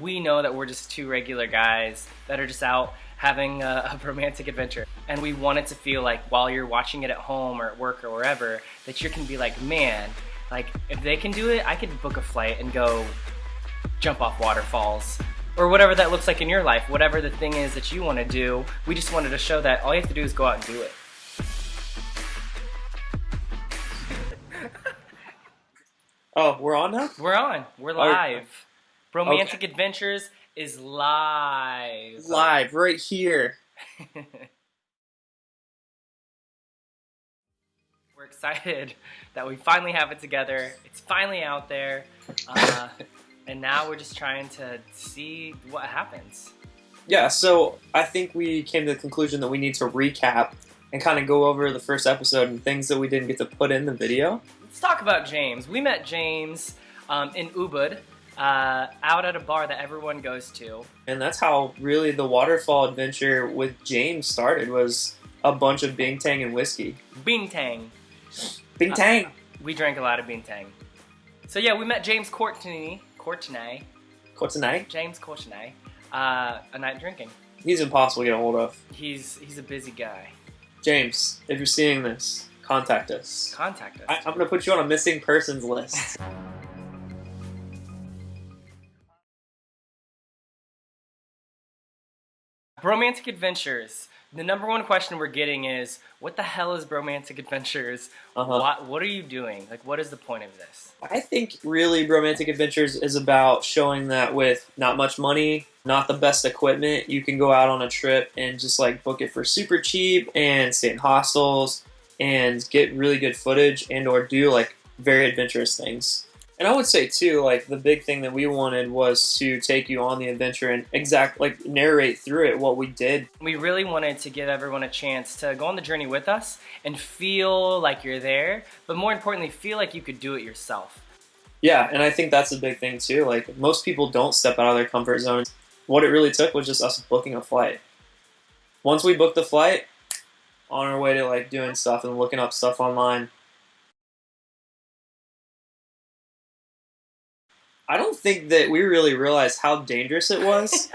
we know that we're just two regular guys that are just out having a romantic adventure. And we want it to feel like while you're watching it at home or at work or wherever, that you can be like, man, like if they can do it, I could book a flight and go jump off waterfalls. Or whatever that looks like in your life, whatever the thing is that you want to do, we just wanted to show that all you have to do is go out and do it. Oh, we're on now? We're on. We're live. Bromantic Okay. Adventures is live. Live, right here. We're excited that we finally have it together. It's finally out there. And now we're just trying to see what happens. Yeah, so I think we came to the conclusion that we need to recap and kind of go over the first episode and things that we didn't get to put in the video. Let's talk about James. We met James in Ubud, out at a bar that everyone goes to. And that's how really the waterfall adventure with James started, was a bunch of Bintang and whiskey. Bintang. Bintang! We drank a lot of Bintang. So yeah, we met James Courtenay. James Courtenay. A night drinking. He's impossible to get a hold of. He's a busy guy. James, if you're seeing this, contact us. Contact us. I'm going to put you on a missing persons list. Bromantic Adventures. The number one question we're getting is, what the hell is Bromantic Adventures? What are you doing? Like, what is the point of this? I think really Bromantic Adventures is about showing that with not much money, not the best equipment, you can go out on a trip and just like book it for super cheap and stay in hostels and get really good footage and or do like very adventurous things. And I would say too, like the big thing that we wanted was to take you on the adventure and narrate through it what we did. We really wanted to give everyone a chance to go on the journey with us and feel like you're there, but more importantly, feel like you could do it yourself. Yeah, and I think that's a big thing too. Like most people don't step out of their comfort zone. What it really took was just us booking a flight. Once we booked the flight, on our way to like doing stuff and looking up stuff online. I don't think that we really realized how dangerous it was.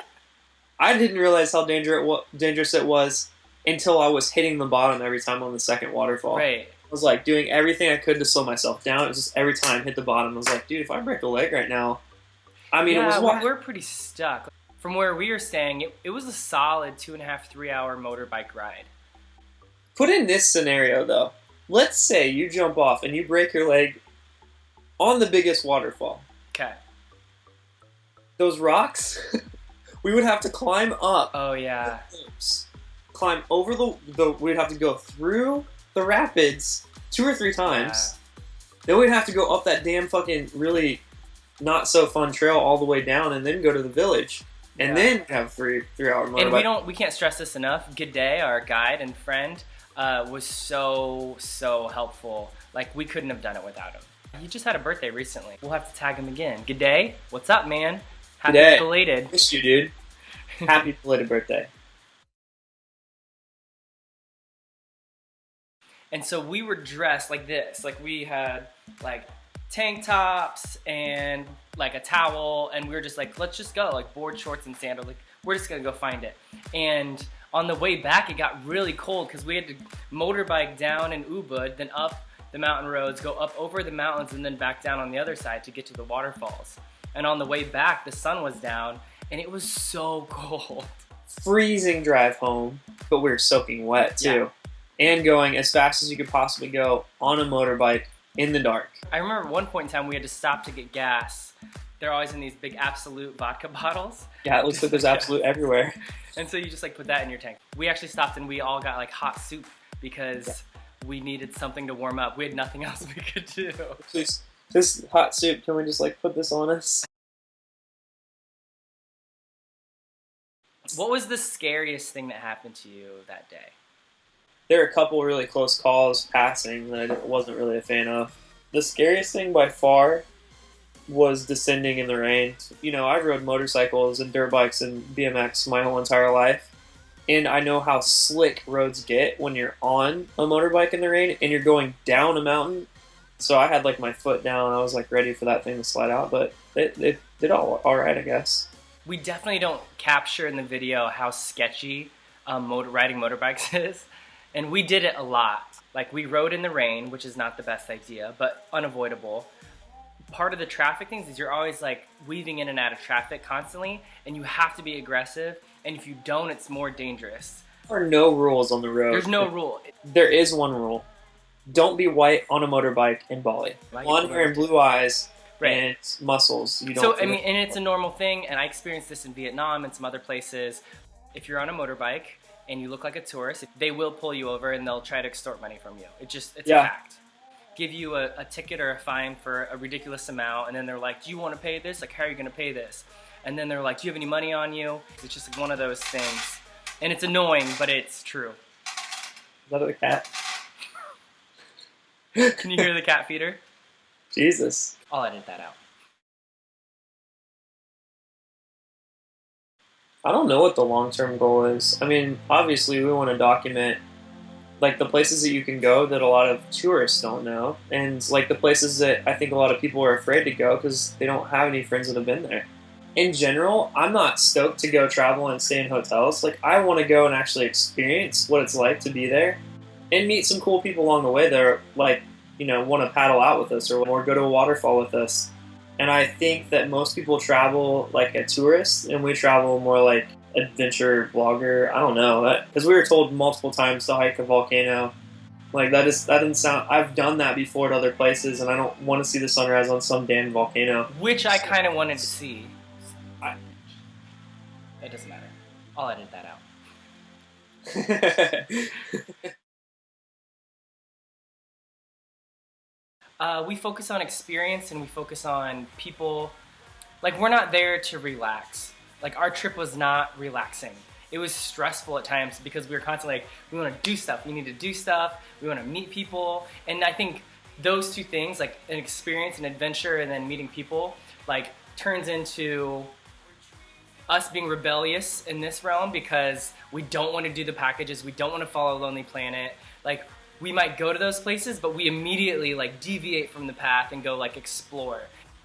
I didn't realize how dangerous it was until I was hitting the bottom every time on the second waterfall. Right. I was like doing everything I could to slow myself down. It was just every time I hit the bottom, I was like, dude, if I break a leg right now, I mean, yeah, it was we're pretty stuck. From where we were staying, it was a solid 2.5, 3 hour motorbike ride. Put in this scenario though. Let's say you jump off and you break your leg on the biggest waterfall. Okay. Those rocks, we would have to climb up. Oh yeah. Climb over we'd have to go through the rapids 2 or 3 times. Yeah. Then we'd have to go up that damn fucking really not so fun trail all the way down and then go to the village. And then have a 3 hour motorbike. And we can't stress this enough. G'day, our guide and friend, was so helpful. Like we couldn't have done it without him. He just had a birthday recently. We'll have to tag him again. G'day, what's up, man? Happy belated. Miss you, dude. Happy belated birthday. And so we were dressed like this. Like we had like tank tops and like a towel, and we were just like, let's just go, like board shorts and sandals. Like we're just gonna go find it. And on the way back, it got really cold because we had to motorbike down in Ubud, then up the mountain roads, go up over the mountains, and then back down on the other side to get to the waterfalls. And on the way back, the sun was down, and it was so cold. Freezing drive home, but we were soaking wet too. Yeah. And going as fast as you could possibly go on a motorbike in the dark. I remember at one point in time we had to stop to get gas. They're always in these big Absolute vodka bottles. Yeah, it looks like there's Absolute everywhere. And so you just like put that in your tank. We actually stopped and we all got like hot soup because we needed something to warm up. We had nothing else we could do. Please, this hot soup, can we just like put this on us? What was the scariest thing that happened to you that day? There were a couple really close calls passing that I wasn't really a fan of. The scariest thing by far was descending in the rain. You know, I've rode motorcycles and dirt bikes and BMX my whole entire life. And I know how slick roads get when you're on a motorbike in the rain and you're going down a mountain. So I had like my foot down. I was like ready for that thing to slide out, but it did all right, I guess. We definitely don't capture in the video how sketchy riding motorbikes is. And we did it a lot. Like, we rode in the rain, which is not the best idea, but unavoidable. Part of the traffic things is you're always like weaving in and out of traffic constantly, and you have to be aggressive, and if you don't, it's more dangerous. There are no rules on the road. There's no rule. There is one rule. Don't be white on a motorbike in Bali. Blonde hair and blue eyes and muscles. You don't. So, I mean, and it's a normal thing, and I experienced this in Vietnam and some other places. If you're on a motorbike and you look like a tourist, they will pull you over and they'll try to extort money from you. It's a fact. Give you a ticket or a fine for a ridiculous amount, and then they're like, do you want to pay this? Like, how are you going to pay this? And then they're like, do you have any money on you? It's just like one of those things. And it's annoying, but it's true. Is that a cat? Can you hear the cat feeder? Jesus. I'll edit that out. I don't know what the long-term goal is. I mean, obviously we want to document like the places that you can go that a lot of tourists don't know, and like the places that I think a lot of people are afraid to go because they don't have any friends that have been there. In general, I'm not stoked to go travel and stay in hotels. Like, I want to go and actually experience what it's like to be there and meet some cool people along the way that are like, you know, want to paddle out with us or go to a waterfall with us. And I think that most people travel like a tourist, and we travel more like adventure blogger. I don't know, because we were told multiple times to hike a volcano. Like, that doesn't sound. I've done that before at other places, and I don't want to see the sunrise on some damn volcano. Which I kind of wanted to see. It doesn't matter. I'll edit that out. We focus on experience, and we focus on people. Like, we're not there to relax. Like, our trip was not relaxing. It was stressful at times because we were constantly like, we want to do stuff. We need to do stuff. We want to meet people. And I think those two things, like an experience, an adventure, and then meeting people, like, turns into us being rebellious in this realm because we don't want to do the packages. We don't want to follow Lonely Planet. Like, we might go to those places, but we immediately like deviate from the path and go like explore.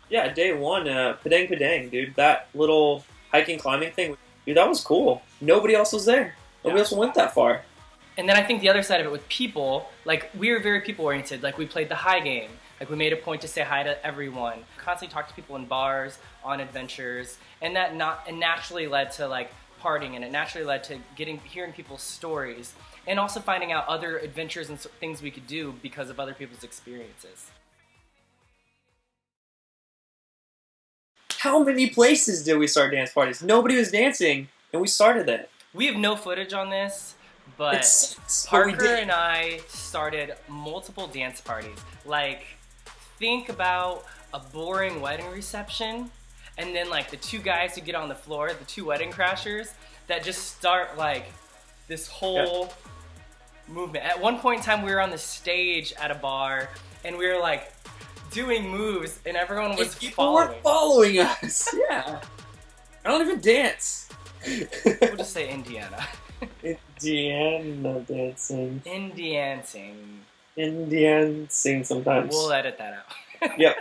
Yeah, day one, Padang Padang, dude. That little hiking climbing thing, dude, that was cool. Nobody else was there. Nobody else went that far. And then I think the other side of it with people, like, we were very people oriented. Like, we played the hi game. Like, we made a point to say hi to everyone. Constantly talked to people in bars, on adventures, and that naturally led to like partying, and it naturally led to hearing people's stories, and also finding out other adventures and things we could do because of other people's experiences. How many places did we start dance parties? Nobody was dancing, and we started it. We have no footage on this, but Parker and I started multiple dance parties. Like, think about a boring wedding reception, and then like the two guys who get on the floor, the two wedding crashers, that just start like this whole movement. At one point in time, we were on the stage at a bar, and we were like doing moves, and everyone was following us. Yeah. I don't even dance. We'll just say Indiana. Indiana dancing. Indiancing sometimes. We'll edit that out. Yep.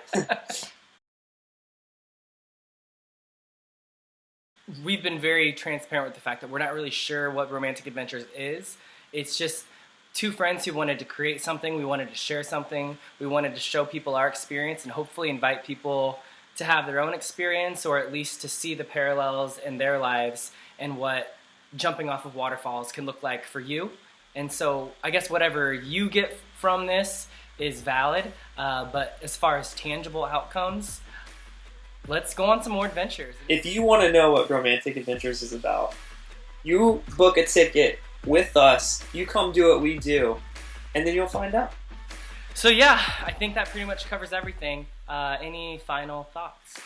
We've been very transparent with the fact that we're not really sure what Bromantic Adventures is. It's just two friends who wanted to create something. We wanted to share something. We wanted to show people our experience and hopefully invite people to have their own experience, or at least to see the parallels in their lives and what jumping off of waterfalls can look like for you. And so I guess whatever you get from this is valid, but as far as tangible outcomes, let's go on some more adventures. If you want to know what Bromantic Adventures is about, you book a ticket with us, you come do what we do, and then you'll find out. So yeah, I think that pretty much covers everything. Any final thoughts?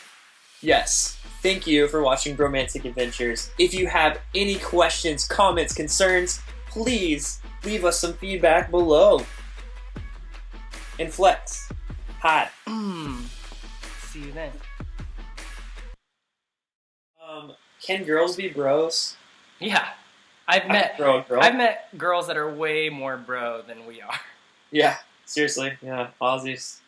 Yes. Thank you for watching Bromantic Adventures. If you have any questions, comments, concerns, please leave us some feedback below. And flex. Hot. See you then. Can girls be bros? Yeah. I've met girls that are way more bro than we are. Yeah, seriously. Yeah, Aussies.